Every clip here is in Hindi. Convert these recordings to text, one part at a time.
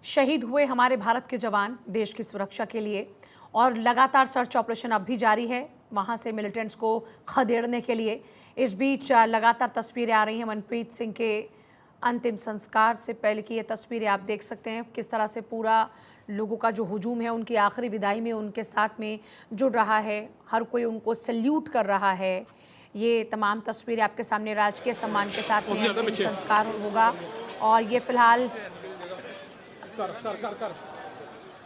शहीद हुए हमारे भारत के जवान देश की सुरक्षा के लिए, और लगातार सर्च ऑपरेशन अब भी जारी है वहां से मिलिटेंट्स को खदेड़ने के लिए। इस बीच लगातार तस्वीरें आ रही हैं मनप्रीत सिंह के अंतिम संस्कार से पहले की। ये तस्वीरें आप देख सकते हैं किस तरह से पूरा लोगों का जो हुजूम है उनकी आखिरी विदाई में उनके साथ में जुड़ रहा है, हर कोई उनको सल्यूट कर रहा है। ये तमाम तस्वीरें आपके सामने राजकीय सम्मान के साथ में अंतिम संस्कार होगा। और ये फिलहाल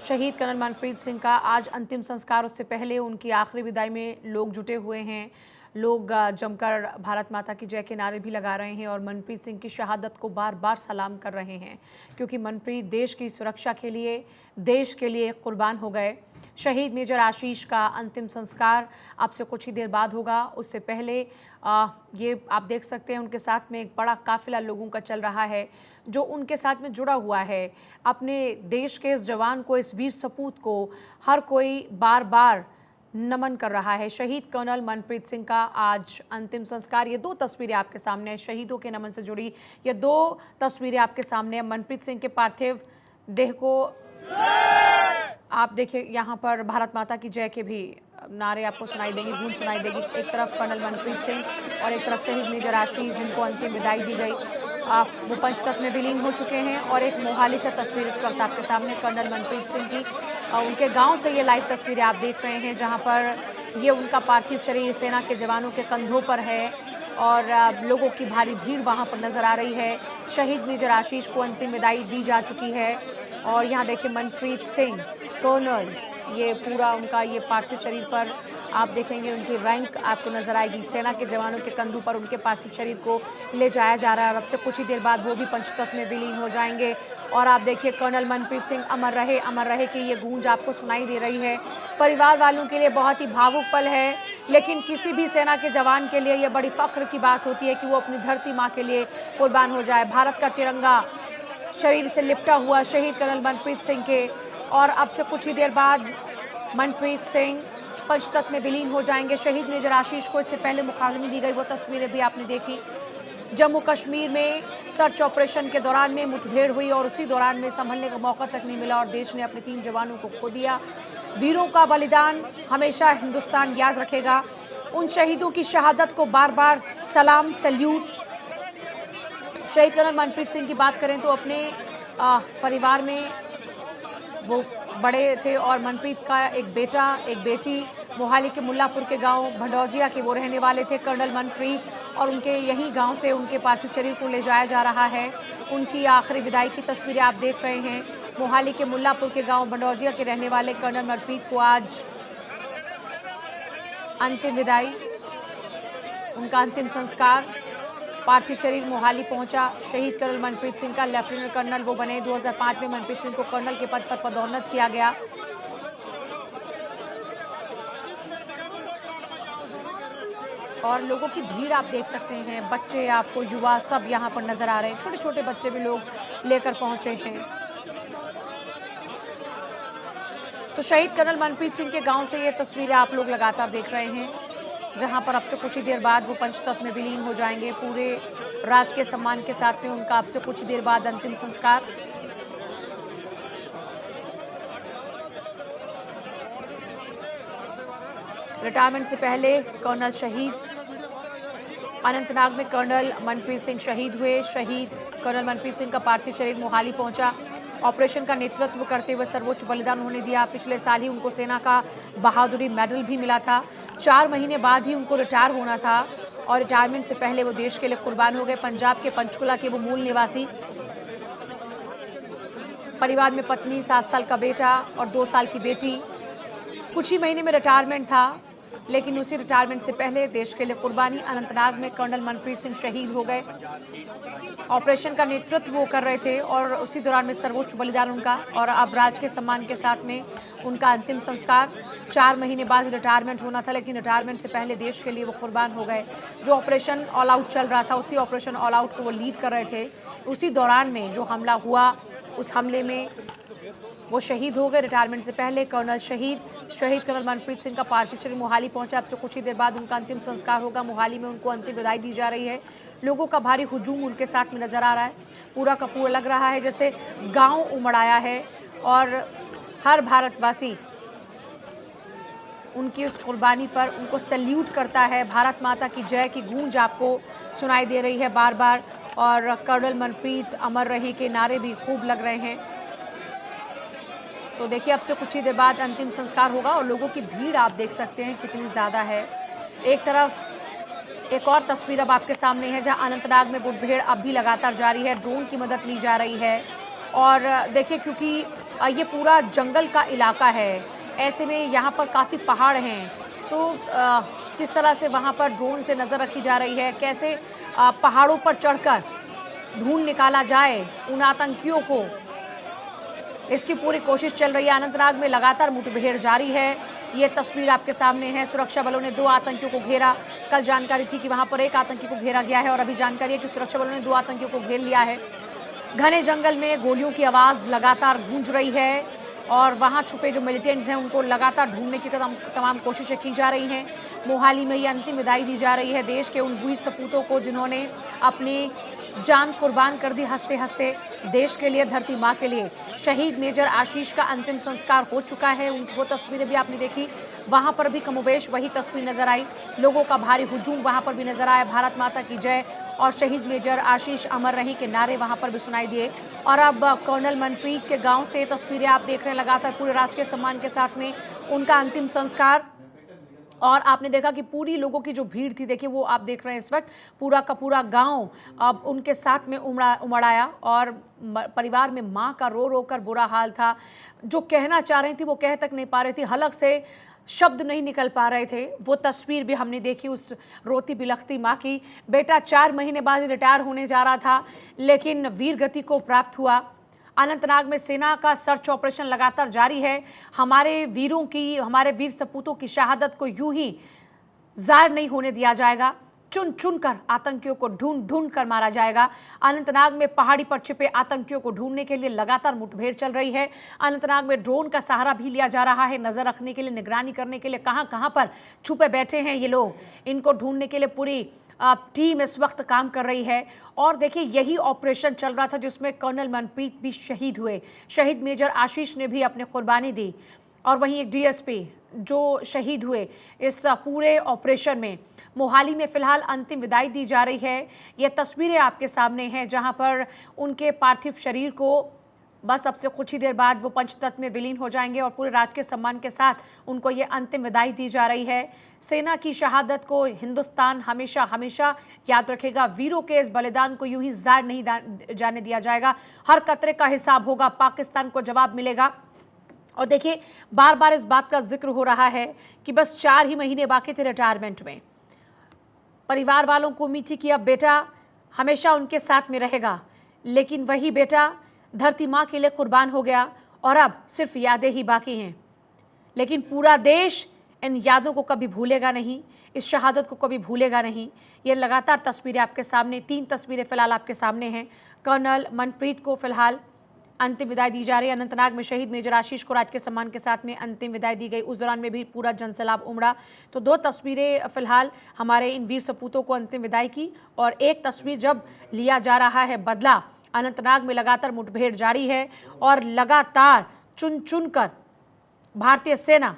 शहीद कर्नल मनप्रीत सिंह का आज अंतिम संस्कार, उससे पहले उनकी आखिरी विदाई में लोग जुटे हुए हैं। लोग जमकर भारत माता की जय के नारे भी लगा रहे हैं और मनप्रीत सिंह की शहादत को बार बार सलाम कर रहे हैं, क्योंकि मनप्रीत देश की सुरक्षा के लिए, देश के लिए कुर्बान हो गए। शहीद मेजर आशीष का अंतिम संस्कार अब से कुछ ही देर बाद होगा। उससे पहले ये आप देख सकते हैं उनके साथ में एक बड़ा काफिला लोगों का चल रहा है जो उनके साथ में जुड़ा हुआ है। अपने देश के इस जवान को, इस वीर सपूत को हर कोई बार बार नमन कर रहा है। शहीद कर्नल मनप्रीत सिंह का आज अंतिम संस्कार। ये दो तस्वीरें आपके सामने हैं, शहीदों के नमन से जुड़ी ये दो तस्वीरें आपके सामने हैं। मनप्रीत सिंह के पार्थिव देह को आप देखिए, यहाँ पर भारत माता की जय के भी नारे आपको सुनाई देंगे, गूंज सुनाई देगी। एक तरफ कर्नल मनप्रीत सिंह और एक तरफ शहीद मेजर आशीष, जिनको अंतिम विदाई दी गई, वो पंचतत्व में विलीन हो चुके हैं। और एक मोहाली से तस्वीर इस वक्त आपके सामने कर्नल मनप्रीत सिंह की, उनके गांव से ये लाइव तस्वीरें आप देख रहे हैं, जहां पर ये उनका पार्थिव शरीर सेना के जवानों के कंधों पर है और लोगों की भारी भीड़ वहां पर नजर आ रही है। शहीद मेजर आशीष को अंतिम विदाई दी जा चुकी है और यहाँ देखिए मनप्रीत सिंह कर्नल, ये पूरा उनका ये पार्थिव शरीर पर आप देखेंगे उनकी रैंक आपको नजर आएगी। सेना के जवानों के कंधों पर उनके पार्थिव शरीर को ले जाया जा रहा है और अब से कुछ ही देर बाद वो भी पंचतत्व में विलीन हो जाएंगे। और आप देखिए कर्नल मनप्रीत सिंह अमर रहे की ये गूंज आपको सुनाई दे रही है। परिवार वालों के लिए बहुत ही भावुक पल है, लेकिन किसी भी सेना के जवान के लिए ये बड़ी फख्र की बात होती है कि वो अपनी धरती माँ के लिए कुर्बान हो जाए। भारत का तिरंगा शरीर से लिपटा हुआ शहीद कर्नल मनप्रीत सिंह के, और अब से कुछ ही देर बाद मनप्रीत सिंह पंचतत्व में विलीन हो जाएंगे। शहीद मेजर आशीष को इससे पहले मुखाग्नि दी गई, वो तस्वीरें भी आपने देखी। जम्मू कश्मीर में सर्च ऑपरेशन के दौरान में मुठभेड़ हुई और उसी दौरान में संभलने का मौका तक नहीं मिला और देश ने अपने 3 जवानों को खो दिया। वीरों का बलिदान हमेशा हिंदुस्तान याद रखेगा। उन शहीदों की शहादत को बार बार सलाम, सल्यूट। शहीद कर्नल मनप्रीत सिंह की बात करें तो अपने परिवार में वो बड़े थे और मनप्रीत का एक बेटा, एक बेटी, मोहाली के मुल्लापुर के गांव भंडौजिया के वो रहने वाले थे कर्नल मनप्रीत, और उनके यही गांव से उनके पार्थिव शरीर को ले जाया जा रहा है। उनकी आखिरी विदाई की तस्वीरें आप देख रहे हैं। मोहाली के मुल्लापुर के गांव भंडौजिया के रहने वाले कर्नल मनप्रीत को आज अंतिम विदाई, उनका अंतिम संस्कार। पार्थिव शरीर मोहाली पहुंचा। शहीद कर्नल मनप्रीत सिंह का लेफ्टिनेंट कर्नल वो बने। 2005 में मनप्रीत सिंह को कर्नल के पद पर पदोन्नत किया गया। और लोगों की भीड़ आप देख सकते हैं, बच्चे, आपको युवा सब यहाँ पर नजर आ रहे हैं। छोटे छोटे बच्चे भी लोग लेकर पहुंचे हैं। तो शहीद कर्नल मनप्रीत सिंह के गांव से ये तस्वीरें आप लोग लगातार देख रहे हैं, जहां पर अब से कुछ ही देर बाद वो पंचतत्व में विलीन हो जाएंगे। पूरे राजकीय सम्मान के साथ में उनका अब से कुछ ही देर बाद अंतिम संस्कार। रिटायरमेंट से पहले कर्नल शहीद। अनंतनाग में कर्नल मनप्रीत सिंह शहीद हुए। शहीद कर्नल मनप्रीत सिंह का पार्थिव शरीर मोहाली पहुंचा। ऑपरेशन का नेतृत्व करते हुए सर्वोच्च बलिदान उन्होंने दिया। पिछले साल ही उनको सेना का बहादुरी मेडल भी मिला था। 4 महीने बाद ही उनको रिटायर होना था और रिटायरमेंट से पहले वो देश के लिए कुर्बान हो गए। पंजाब के पंचकुला के वो मूल निवासी। परिवार में पत्नी, 7 साल का बेटा और 2 साल की बेटी। कुछ ही महीने में रिटायरमेंट था, लेकिन उसी रिटायरमेंट से पहले देश के लिए कुर्बानी। अनंतनाग में कर्नल मनप्रीत सिंह शहीद हो गए। ऑपरेशन का नेतृत्व वो कर रहे थे और उसी दौरान में सर्वोच्च बलिदान उनका, और अब राज के सम्मान के साथ में उनका अंतिम संस्कार। 4 महीने बाद रिटायरमेंट होना था, लेकिन रिटायरमेंट से पहले देश के लिए वो कुर्बान हो गए। जो ऑपरेशन ऑल आउट चल रहा था, उसी ऑपरेशन ऑल आउट को वो लीड कर रहे थे। उसी दौरान में जो हमला हुआ, उस हमले में वो शहीद हो गए। रिटायरमेंट से पहले कर्नल शहीद कर्नल मनप्रीत सिंह का पार्थिव शरीर मोहाली पहुंचा। अब से कुछ ही देर बाद उनका अंतिम संस्कार होगा। मोहाली में उनको अंतिम विदाई दी जा रही है। लोगों का भारी हुजूम उनके साथ में नजर आ रहा है। पूरा का पूरा लग रहा है जैसे गांव उमड़ आया है और हर भारतवासी उनकी उस कुर्बानी पर उनको सल्यूट करता है। भारत माता की जय की गूंज आपको सुनाई दे रही है बार बार और कर्नल मनप्रीत अमर रहे के नारे भी खूब लग रहे हैं। तो देखिए अब से कुछ ही देर बाद अंतिम संस्कार होगा और लोगों की भीड़ आप देख सकते हैं कितनी ज़्यादा है। एक तरफ एक और तस्वीर अब आपके सामने है जहां अनंतनाग में मुठभेड़ अब भी लगातार जारी है, ड्रोन की मदद ली जा रही है। और देखिए क्योंकि ये पूरा जंगल का इलाका है, ऐसे में यहाँ पर काफ़ी पहाड़ हैं, तो किस तरह से वहाँ पर ड्रोन से नज़र रखी जा रही है, कैसे पहाड़ों पर चढ़कर ढूंढ निकाला जाए उन आतंकियों को, इसकी पूरी कोशिश चल रही है। अनंतनाग में लगातार मुठभेड़ जारी है। ये तस्वीर आपके सामने है। सुरक्षा बलों ने 2 आतंकियों को घेरा। कल जानकारी थी कि वहां पर 1 आतंकी को घेरा गया है और अभी जानकारी है कि सुरक्षा बलों ने 2 आतंकियों को घेर लिया है। घने जंगल में गोलियों की आवाज लगातार गूंज रही है और वहां छुपे जो मिलिटेंट्स हैं उनको लगातार ढूंढने की तमाम कोशिशें की जा रही हैं। मोहाली में ये अंतिम विदाई दी जा रही है देश के उन वीर सपूतों को जिन्होंने अपनी जान कुर्बान कर दी हंसते हंसते देश के लिए, धरती माँ के लिए। शहीद मेजर आशीष का अंतिम संस्कार हो चुका है। वो तस्वीरें भी आपने देखी, वहां पर भी कमोबेश वही तस्वीर नजर आई। लोगों का भारी हुजूम वहां पर भी नजर आया। भारत माता की जय और शहीद मेजर आशीष अमर रहे के नारे वहां पर भी सुनाई दिए। और अब कर्नल मनप्रीत के गांव से तस्वीरें आप देख रहे हैं, लगातार पूरे राजकीय सम्मान के साथ में उनका अंतिम संस्कार। और आपने देखा कि पूरी लोगों की जो भीड़ थी, देखिए वो आप देख रहे हैं इस वक्त पूरा का पूरा गांव अब उनके साथ में उमड़ आया और परिवार में माँ का रो रो कर बुरा हाल था। जो कहना चाह रही थी वो कह तक नहीं पा रही थी, हलक से शब्द नहीं निकल पा रहे थे। वो तस्वीर भी हमने देखी उस रोती बिलखती माँ की। बेटा 4 महीने बाद रिटायर होने जा रहा था लेकिन वीर गति को प्राप्त हुआ। अनंतनाग में सेना का सर्च ऑपरेशन लगातार जारी है। हमारे वीरों की, हमारे वीर सपूतों की शहादत को यूं ही जाहिर नहीं होने दिया जाएगा। चुन चुन कर आतंकियों को ढूंढ ढूंढ कर मारा जाएगा। अनंतनाग में पहाड़ी पर छिपे आतंकियों को ढूंढने के लिए लगातार मुठभेड़ चल रही है। अनंतनाग में ड्रोन का सहारा भी लिया जा रहा है नजर रखने के लिए, निगरानी करने के लिए कहां कहां पर छुपे बैठे हैं ये लोग, इनको ढूंढने के लिए पूरी टीम इस वक्त काम कर रही है। और देखिए यही ऑपरेशन चल रहा था जिसमें कर्नल मनप्रीत भी शहीद हुए। शहीद मेजर आशीष ने भी अपनी कुर्बानी दी और वहीं एक डीएसपी जो शहीद हुए इस पूरे ऑपरेशन में। मोहाली में फिलहाल अंतिम विदाई दी जा रही है। ये तस्वीरें आपके सामने हैं जहां पर उनके पार्थिव शरीर को बस अब से कुछ ही देर बाद वो पंचतत्व में विलीन हो जाएंगे और पूरे राजकीय सम्मान के साथ उनको ये अंतिम विदाई दी जा रही है। सेना की शहादत को हिंदुस्तान हमेशा हमेशा याद रखेगा। वीरों के इस बलिदान को यूं ही जाहिर नहीं जाने दिया जाएगा। हर कतरे का हिसाब होगा, पाकिस्तान को जवाब मिलेगा। और देखिए बार बार इस बात का जिक्र हो रहा है कि बस 4 ही महीने बाकी थे रिटायरमेंट में। परिवार वालों को उम्मीद थी कि अब बेटा हमेशा उनके साथ में रहेगा, लेकिन वही बेटा धरती माँ के लिए कुर्बान हो गया और अब सिर्फ यादें ही बाकी हैं। लेकिन पूरा देश इन यादों को कभी भूलेगा नहीं, इस शहादत को कभी भूलेगा नहीं। ये लगातार तस्वीरें आपके सामने, 3 तस्वीरें फिलहाल आपके सामने हैं। कर्नल मनप्रीत को फिलहाल अंतिम विदाई दी जा रही है। अनंतनाग में शहीद मेजर आशीष को राजकीय सम्मान के साथ में अंतिम विदाई दी गई। उस दौरान में भी पूरा जनसैलाब उमड़ा। तो 2 तस्वीरें फिलहाल हमारे इन वीर सपूतों को अंतिम विदाई की और एक तस्वीर जब लिया जा रहा है बदला। अनंतनाग में लगातार मुठभेड़ जारी है और लगातार चुन चुन कर भारतीय सेना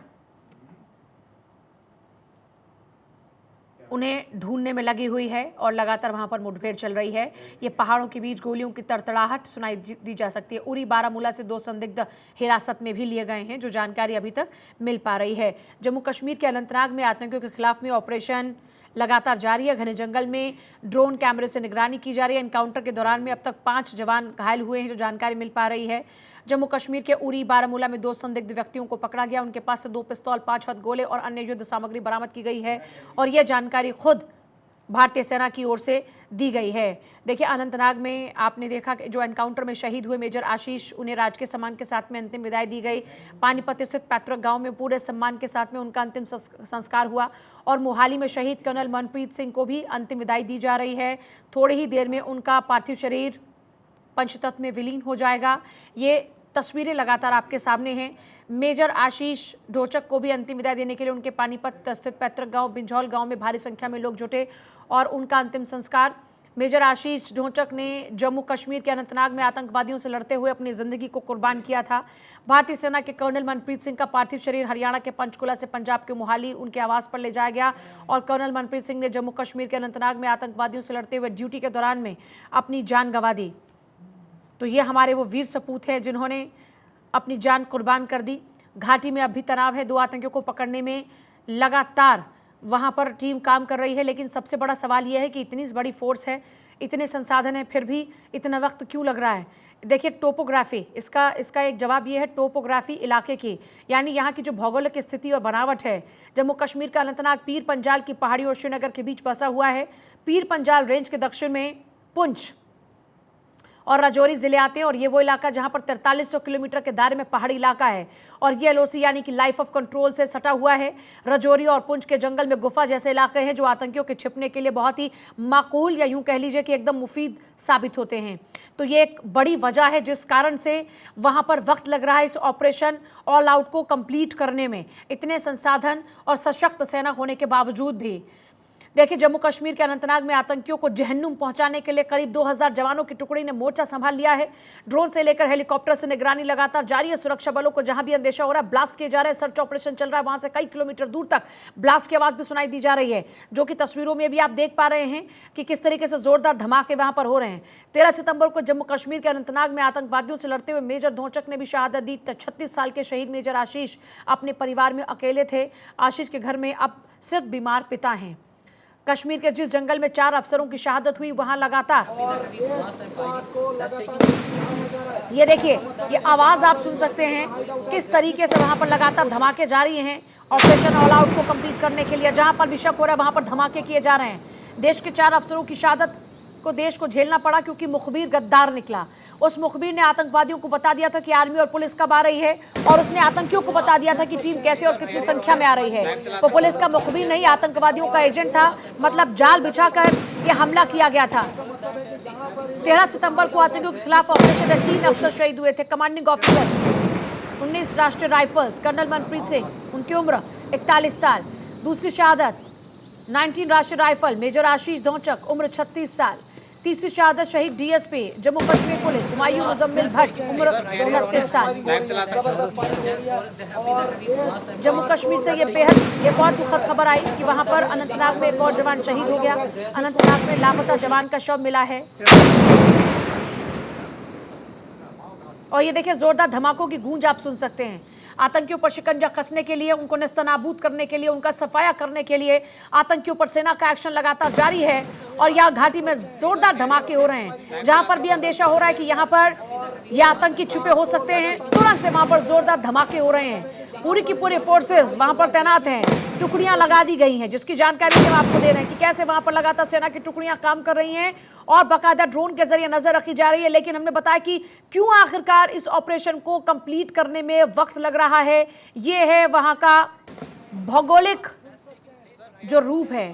उन्हें ढूंढने में लगी हुई है और लगातार वहां पर मुठभेड़ चल रही है। ये पहाड़ों के बीच गोलियों की तड़तड़ाहट सुनाई दी जा सकती है। उरी बारामूला से 2 संदिग्ध हिरासत में भी लिए गए हैं, जो जानकारी अभी तक मिल पा रही है। जम्मू कश्मीर के अनंतनाग में आतंकियों के खिलाफ में ऑपरेशन लगातार जारी है। घने जंगल में ड्रोन कैमरे से निगरानी की जा रही है। एनकाउंटर के दौरान में अब तक 5 जवान घायल हुए हैं, जो जानकारी मिल पा रही है। जम्मू कश्मीर के उरी बारामूला में 2 संदिग्ध व्यक्तियों को पकड़ा गया। उनके पास से 2 पिस्तौल, 5 हथगोले और अन्य युद्ध सामग्री बरामद की गई है और यह जानकारी खुद भारतीय सेना की ओर से दी गई है। देखिए अनंतनाग में आपने देखा कि जो एनकाउंटर में शहीद हुए मेजर आशीष, उन्हें राजकीय सम्मान के साथ में अंतिम विदाई दी गई। पानीपत स्थित पैतृक गांव में पूरे सम्मान के साथ में उनका अंतिम संस्कार हुआ और मोहाली में शहीद कर्नल मनप्रीत सिंह को भी अंतिम विदाई दी जा रही है। थोड़ी ही देर में उनका पार्थिव शरीर पंचतत्व में विलीन हो जाएगा। ये तस्वीरें लगातार आपके सामने हैं। मेजर आशीष डोचक को भी अंतिम विदाई देने के लिए उनके पानीपत स्थित पैतृक गांव बिंझौल गांव में भारी संख्या में लोग जुटे और उनका अंतिम संस्कार मेजर आशीष ढोंचक ने जम्मू कश्मीर के अनंतनाग में आतंकवादियों से लड़ते हुए अपनी जिंदगी को कुर्बान किया था। भारतीय सेना के कर्नल मनप्रीत सिंह का पार्थिव शरीर हरियाणा के पंचकुला से पंजाब के मोहाली उनके आवास पर ले जाया गया और कर्नल मनप्रीत सिंह ने जम्मू कश्मीर के अनंतनाग में आतंकवादियों से लड़ते हुए ड्यूटी के दौरान में अपनी जान गंवा दी। तो ये हमारे वो वीर सपूत हैं जिन्होंने अपनी जान कुर्बान कर दी। घाटी में अब भी तनाव है, 2 आतंकियों को पकड़ने में लगातार वहां पर टीम काम कर रही है, लेकिन सबसे बड़ा सवाल यह है कि इतनी बड़ी फोर्स है, इतने संसाधन है, फिर भी इतना वक्त क्यों लग रहा है। देखिए टोपोग्राफी, इसका एक जवाब ये है, टोपोग्राफी इलाके की, यानी यहाँ की जो भौगोलिक स्थिति और बनावट है। जम्मू कश्मीर का अनंतनाग पीर पंजाल की पहाड़ी और श्रीनगर के बीच बसा हुआ है। पीर पंजाल रेंज के दक्षिण में पुंछ और राजौरी जिले आते हैं और ये वो इलाका जहां पर 4300 किलोमीटर के दायरे में पहाड़ी इलाका है और ये एलओसी यानी कि लाइफ ऑफ कंट्रोल से सटा हुआ है। राजौरी और पुंछ के जंगल में गुफा जैसे इलाके हैं जो आतंकियों के छिपने के लिए बहुत ही माकूल या यूं कह लीजिए कि एकदम मुफीद साबित होते हैं। तो ये एक बड़ी वजह है जिस कारण से वहां पर वक्त लग रहा है इस ऑपरेशन ऑल आउट को कंप्लीट करने में, इतने संसाधन और सशक्त सेना होने के बावजूद भी। देखिए जम्मू कश्मीर के अनंतनाग में आतंकियों को जहन्नुम पहुंचाने के लिए करीब 2000 जवानों की टुकड़ी ने मोर्चा संभाल लिया है। ड्रोन से लेकर हेलीकॉप्टर से निगरानी लगातार जारी है। सुरक्षा बलों को जहां भी अंदेशा हो रहा है ब्लास्ट किए जा रहे हैं, सर्च ऑपरेशन चल रहा है। वहां से कई किलोमीटर दूर तक ब्लास्ट की आवाज भी सुनाई दी जा रही है, जो कि तस्वीरों में भी आप देख पा रहे हैं कि किस तरीके से जोरदार धमाके वहां पर हो रहे हैं। 13 सितंबर को जम्मू कश्मीर के अनंतनाग में आतंकवादियों से लड़ते हुए मेजर ढोंचक ने भी शहादत दी। 36 साल के शहीद मेजर आशीष अपने परिवार में अकेले थे। आशीष के घर में अब सिर्फ बीमार पिता हैं। कश्मीर के जिस जंगल में 4 अफसरों की शहादत हुई वहां लगातार ये देखिए, ये आवाज आप सुन सकते हैं किस तरीके से वहां पर लगातार धमाके जारी हैं ऑपरेशन ऑल आउट को कंप्लीट करने के लिए। जहां पर भी शक हो रहा है वहां पर धमाके किए जा रहे हैं। देश के 4 अफसरों की शहादत को देश को झेलना पड़ा क्योंकि मुखबिर गद्दार निकला। उस मुखबिर ने आतंकवादियों को बता दिया था कि आर्मी और पुलिस कब आ रही है और उसने आतंकियों को बता दिया था कि टीम कैसे और कितनी संख्या में आ रही है। तो पुलिस का मुखबिर नहीं, आतंकवादियों का एजेंट था, मतलब जाल बिछाकर यह हमला किया गया था। 13 सितंबर को आतंकियों के खिलाफ ऑपरेशन में 3 अफसर शहीद हुए थे। कमांडिंग ऑफिसर 19 राष्ट्रीय राइफल्स कर्नल मनप्रीत सिंह, उनकी उम्र 41 साल। दूसरी शहादत 19 राष्ट्रीय राइफल मेजर आशीष ढोंचक, उम्र 36 साल। तीसरी शहादत शहीद डीएसपी जम्मू कश्मीर पुलिस हुमायूं मुजम्मिल भट्ट, उम्र 29 साल। जम्मू कश्मीर से ये बेहद एक और दुखद खबर आई कि वहां पर अनंतनाग में एक और जवान शहीद हो गया। अनंतनाग में लापता जवान का शव मिला है और ये देखिए जोरदार धमाकों की गूंज आप सुन सकते हैं। आतंकियों पर शिकंजा कसने के लिए, उनको नेस्तनाबूद करने के लिए, उनका सफाया करने के लिए आतंकियों पर सेना का एक्शन लगातार जारी है और यहाँ घाटी में जोरदार धमाके हो रहे हैं। जहां पर भी अंदेशा हो रहा है कि यहाँ पर ये आतंकी छुपे हो सकते हैं, तुरंत से वहां पर जोरदार धमाके हो रहे हैं। पूरी की पूरी फोर्सेस वहां पर तैनात हैं, टुकड़ियां लगा दी गई हैं, जिसकी जानकारी हम आपको दे रहे हैं कि कैसे वहां पर लगातार सेना की टुकड़ियां काम कर रही हैं और बाकायदा ड्रोन के जरिए नजर रखी जा रही है। लेकिन हमने बताया कि क्यों आखिरकार इस ऑपरेशन को कंप्लीट करने में वक्त लग रहा है। ये है वहां का भौगोलिक जो रूप है।